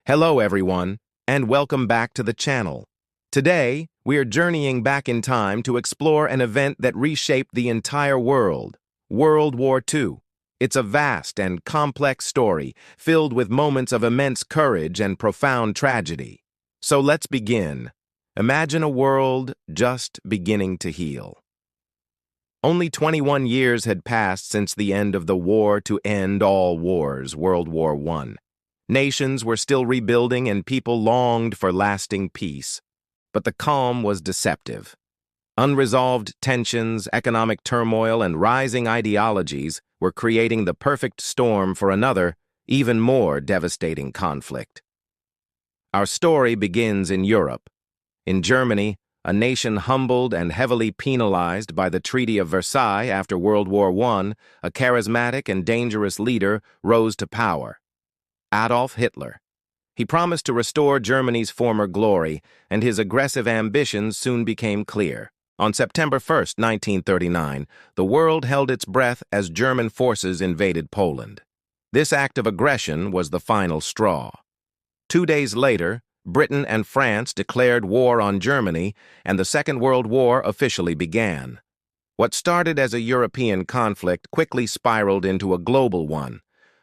Hello everyone, and welcome back to the channel. Today, we are journeying back in time to explore an event that reshaped the entire world, World War II. It's a vast and complex story, filled with moments of immense courage and profound tragedy. So let's begin. Imagine a world just beginning to heal. Only 21 years had passed since the end of the war to end all wars, World War I. Nations were still rebuilding and people longed for lasting peace. But the calm was deceptive. Unresolved tensions, economic turmoil, and rising ideologies were creating the perfect storm for another, even more devastating conflict. Our story begins in Europe. In Germany, a nation humbled and heavily penalized by the Treaty of Versailles after World War I, a charismatic and dangerous leader rose to power. Adolf Hitler. He promised to restore Germany's former glory, and his aggressive ambitions soon became clear. On September 1, 1939, the world held its breath as German forces invaded Poland. This act of aggression was the final straw. 2 days later, Britain and France declared war on Germany, and the Second World War officially began. What started as a European conflict quickly spiraled into a global one.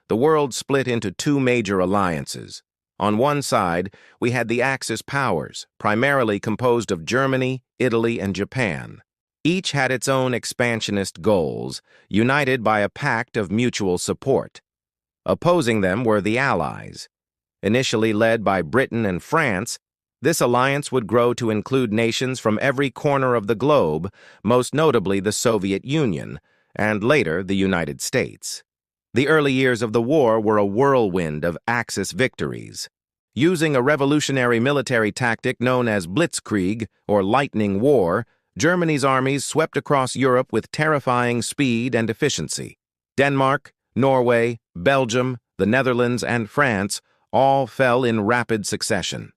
The world split into two major alliances. On one side, we had the Axis powers, primarily composed of Germany, Italy, and Japan. Each had its own expansionist goals, united by a pact of mutual support. Opposing them were the Allies. Initially led by Britain and France, this alliance would grow to include nations from every corner of the globe, most notably the Soviet Union, and later the United States. The early years of the war were a whirlwind of Axis victories. Using a revolutionary military tactic known as blitzkrieg, or lightning war, Germany's armies swept across Europe with terrifying speed and efficiency. Denmark, Norway, Belgium, the Netherlands, and France all fell in rapid succession.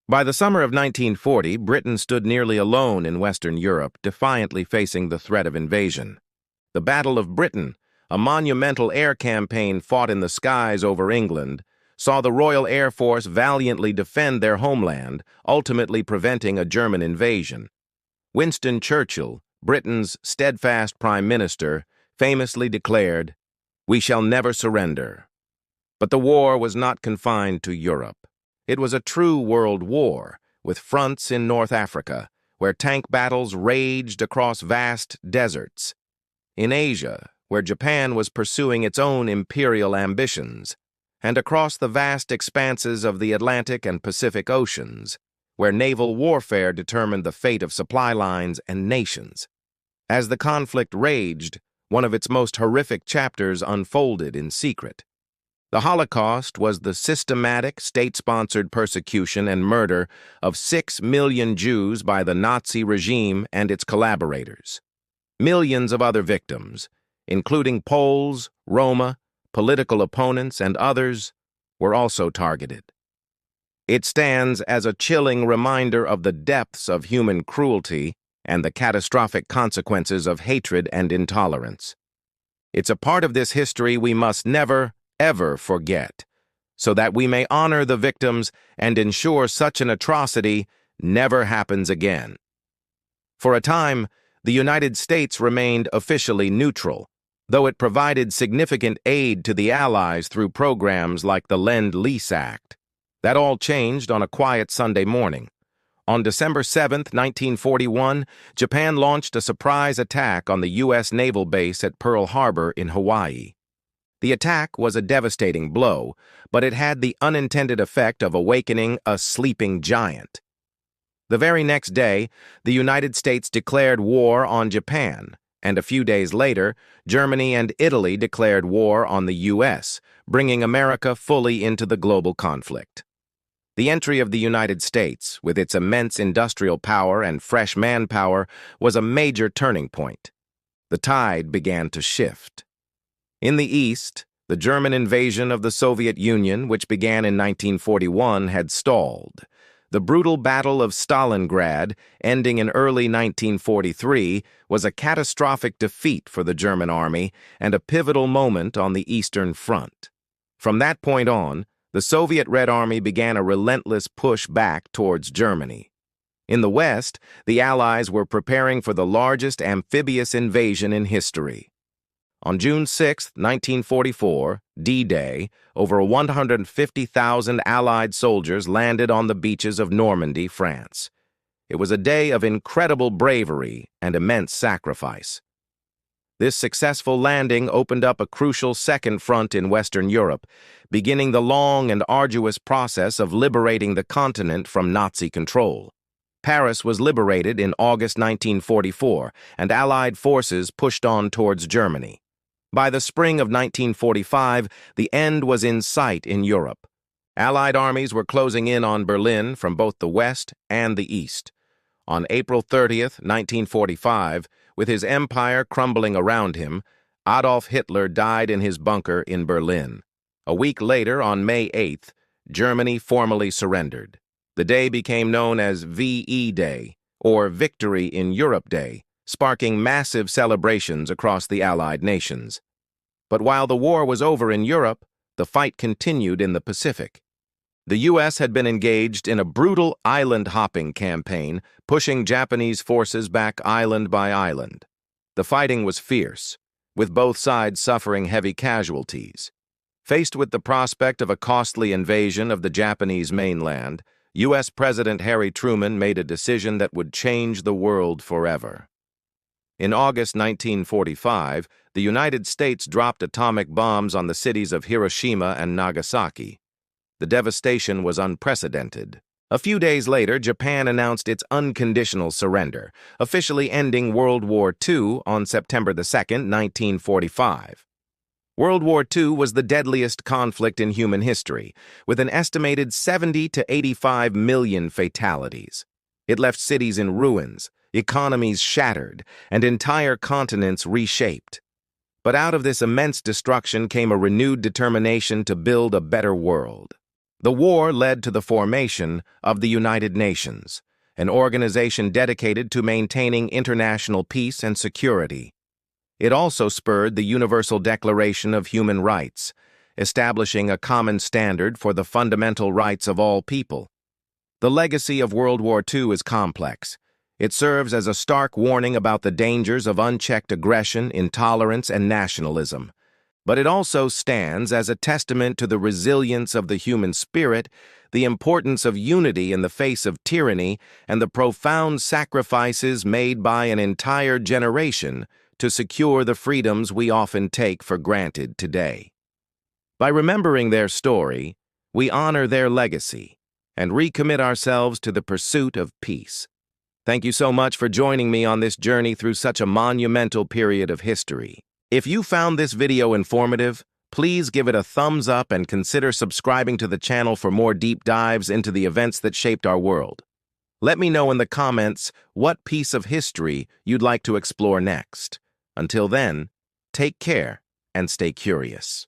By the summer of 1940, Britain stood nearly alone in Western Europe, defiantly facing the threat of invasion. The Battle of Britain, a monumental air campaign fought in the skies over England, saw the Royal Air Force valiantly defend their homeland, ultimately preventing a German invasion. Winston Churchill, Britain's steadfast prime minister, famously declared, "We shall never surrender." But the war was not confined to Europe. It was a true world war, with fronts in North Africa, where tank battles raged across vast deserts. In Asia, where Japan was pursuing its own imperial ambitions, and across the vast expanses of the Atlantic and Pacific Oceans, where naval warfare determined the fate of supply lines and nations. As the conflict raged, one of its most horrific chapters unfolded in secret. The Holocaust was the systematic, state-sponsored persecution and murder of 6 million Jews by the Nazi regime and its collaborators. Millions of other victims, including Poles, Roma, political opponents, and others, were also targeted. It stands as a chilling reminder of the depths of human cruelty and the catastrophic consequences of hatred and intolerance. It's a part of this history we must never, ever forget, so that we may honor the victims and ensure such an atrocity never happens again. For a time, the United States remained officially neutral, though it provided significant aid to the Allies through programs like the Lend-Lease Act. That all changed on a quiet Sunday morning. On December 7, 1941, Japan launched a surprise attack on the U.S. naval base at Pearl Harbor in Hawaii. The attack was a devastating blow, but it had the unintended effect of awakening a sleeping giant. The very next day, the United States declared war on Japan, and a few days later, Germany and Italy declared war on the U.S., bringing America fully into the global conflict. The entry of the United States, with its immense industrial power and fresh manpower, was a major turning point. The tide began to shift. In the East, the German invasion of the Soviet Union, which began in 1941, had stalled. The brutal Battle of Stalingrad, ending in early 1943, was a catastrophic defeat for the German army and a pivotal moment on the Eastern Front. From that point on, the Soviet Red Army began a relentless push back towards Germany. In the West, the Allies were preparing for the largest amphibious invasion in history. On June 6, 1944, D-Day, over 150,000 Allied soldiers landed on the beaches of Normandy, France. It was a day of incredible bravery and immense sacrifice. This successful landing opened up a crucial second front in Western Europe, beginning the long and arduous process of liberating the continent from Nazi control. Paris was liberated in August 1944, and Allied forces pushed on towards Germany. By the spring of 1945, the end was in sight in Europe. Allied armies were closing in on Berlin from both the west and the east. On April 30, 1945, with his empire crumbling around him, Adolf Hitler died in his bunker in Berlin. A week later, on May 8th, Germany formally surrendered. The day became known as VE Day, or Victory in Europe Day, sparking massive celebrations across the Allied nations. But while the war was over in Europe, the fight continued in the Pacific. The U.S. had been engaged in a brutal island-hopping campaign, pushing Japanese forces back island by island. The fighting was fierce, with both sides suffering heavy casualties. Faced with the prospect of a costly invasion of the Japanese mainland, U.S. President Harry Truman made a decision that would change the world forever. In August 1945, the United States dropped atomic bombs on the cities of Hiroshima and Nagasaki. The devastation was unprecedented. A few days later, Japan announced its unconditional surrender, officially ending World War II on September 2, 1945. World War II was the deadliest conflict in human history, with an estimated 70 to 85 million fatalities. It left cities in ruins, economies shattered, and entire continents reshaped. But out of this immense destruction came a renewed determination to build a better world. The war led to the formation of the United Nations, an organization dedicated to maintaining international peace and security. It also spurred the Universal Declaration of Human Rights, establishing a common standard for the fundamental rights of all people. The legacy of World War II is complex. It serves as a stark warning about the dangers of unchecked aggression, intolerance, and nationalism. But it also stands as a testament to the resilience of the human spirit, the importance of unity in the face of tyranny, and the profound sacrifices made by an entire generation to secure the freedoms we often take for granted today. By remembering their story, we honor their legacy and recommit ourselves to the pursuit of peace. Thank you so much for joining me on this journey through such a monumental period of history. If you found this video informative, please give it a thumbs up and consider subscribing to the channel for more deep dives into the events that shaped our world. Let me know in the comments what piece of history you'd like to explore next. Until then, take care and stay curious.